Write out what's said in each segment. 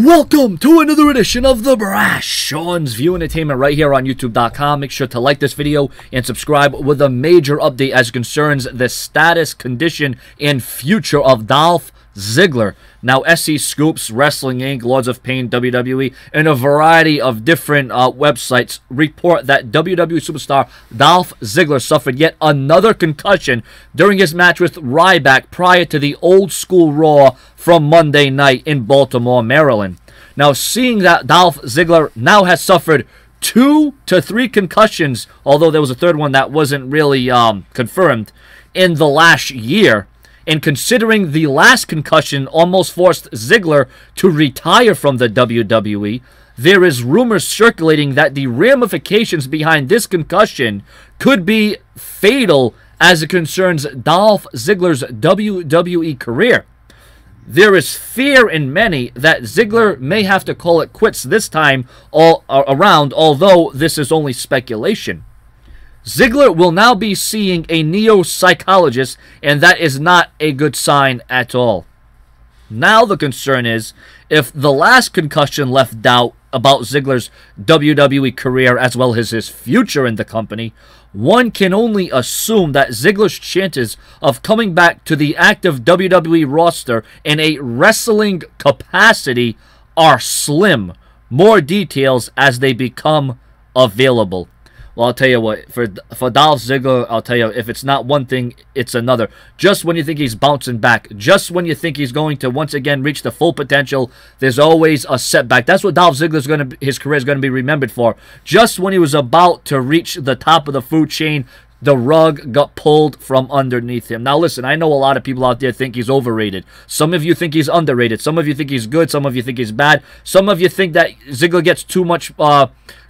Welcome to another edition of the Brash Sean's View Entertainment right here on YouTube.com. Make sure to like this video and subscribe with a major update as concerns the status, condition, and future of Dolph Ziggler. Now, SC Scoops, Wrestling Inc., Lords of Pain, WWE, and a variety of different websites report that WWE superstar Dolph Ziggler suffered yet another concussion during his match with Ryback prior to the Old School Raw from Monday night in Baltimore, Maryland. Now, seeing that Dolph Ziggler now has suffered 2 to 3 concussions, although there was a third one that wasn't really confirmed, in the last year, and considering the last concussion almost forced Ziggler to retire from the WWE, there is rumors circulating that the ramifications behind this concussion could be fatal as it concerns Dolph Ziggler's WWE career. There is fear in many that Ziggler may have to call it quits this time all around, although this is only speculation. Ziggler will now be seeing a neo-psychologist, and that is not a good sign at all. Now the concern is, if the last concussion left doubt about Ziggler's WWE career as well as his future in the company, one can only assume that Ziggler's chances of coming back to the active WWE roster in a wrestling capacity are slim. More details as they become available. Well, I'll tell you what, for Dolph Ziggler, I'll tell you, if it's not one thing, it's another. Just when you think he's bouncing back, just when you think he's going to once again reach the full potential, there's always a setback. That's what Dolph Ziggler's his career is going to be remembered for. Just when he was about to reach the top of the food chain, the rug got pulled from underneath him. Now, listen, I know a lot of people out there think he's overrated. Some of you think he's underrated. Some of you think he's good. Some of you think he's bad. Some of you think that Ziggler gets too much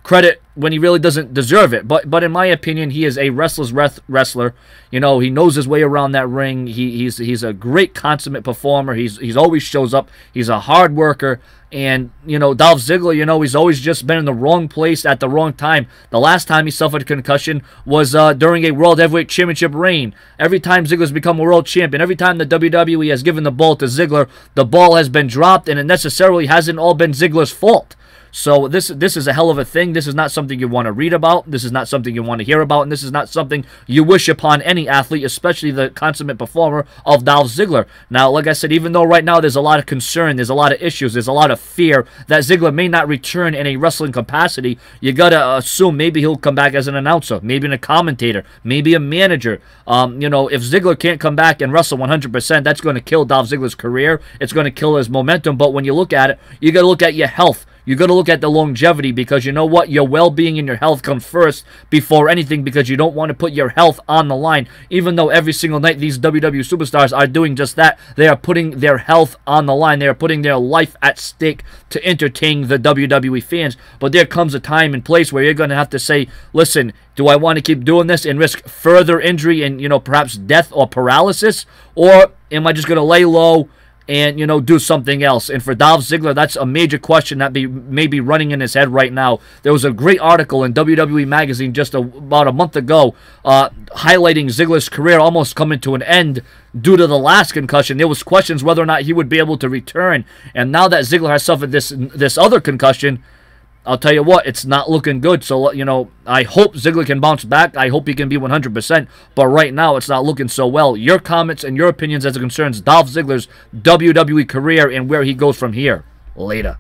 credit when he really doesn't deserve it. But in my opinion, he is a wrestler's wrestler. You know, he knows his way around that ring. He's a great consummate performer. He's always shows up. He's a hard worker. And, you know, Dolph Ziggler, you know, he's always just been in the wrong place at the wrong time. The last time he suffered a concussion was during a World Heavyweight Championship reign. Every time Ziggler's become a world champion, every time the WWE has given the ball to Ziggler, the ball has been dropped, and it necessarily hasn't all been Ziggler's fault. So this is a hell of a thing. This is not something you want to read about. This is not something you want to hear about. And this is not something you wish upon any athlete, especially the consummate performer of Dolph Ziggler. Now, like I said, even though right now there's a lot of concern, there's a lot of issues, there's a lot of fear that Ziggler may not return in a wrestling capacity, you got to assume maybe he'll come back as an announcer, maybe a commentator, maybe a manager. You know, if Ziggler can't come back and wrestle 100%, that's going to kill Dolph Ziggler's career. It's going to kill his momentum. But when you look at it, you got to look at your health. You got to look at the longevity, because you know what? Your well-being and your health come first before anything, because you don't want to put your health on the line. Even though every single night these WWE superstars are doing just that, they are putting their health on the line. They are putting their life at stake to entertain the WWE fans. But there comes a time and place where you're going to have to say, listen, do I want to keep doing this and risk further injury and, you know, perhaps death or paralysis? Or am I just going to lay low and, you know, do something else? And for Dolph Ziggler, that's a major question that may be running in his head right now. There was a great article in WWE Magazine just about a month ago highlighting Ziggler's career almost coming to an end due to the last concussion. There was questions whether or not he would be able to return. And now that Ziggler has suffered this other concussion, I'll tell you what, it's not looking good. So, you know, I hope Ziggler can bounce back. I hope he can be 100%. But right now, it's not looking so well. Your comments and your opinions as it concerns Dolph Ziggler's WWE career and where he goes from here. Later.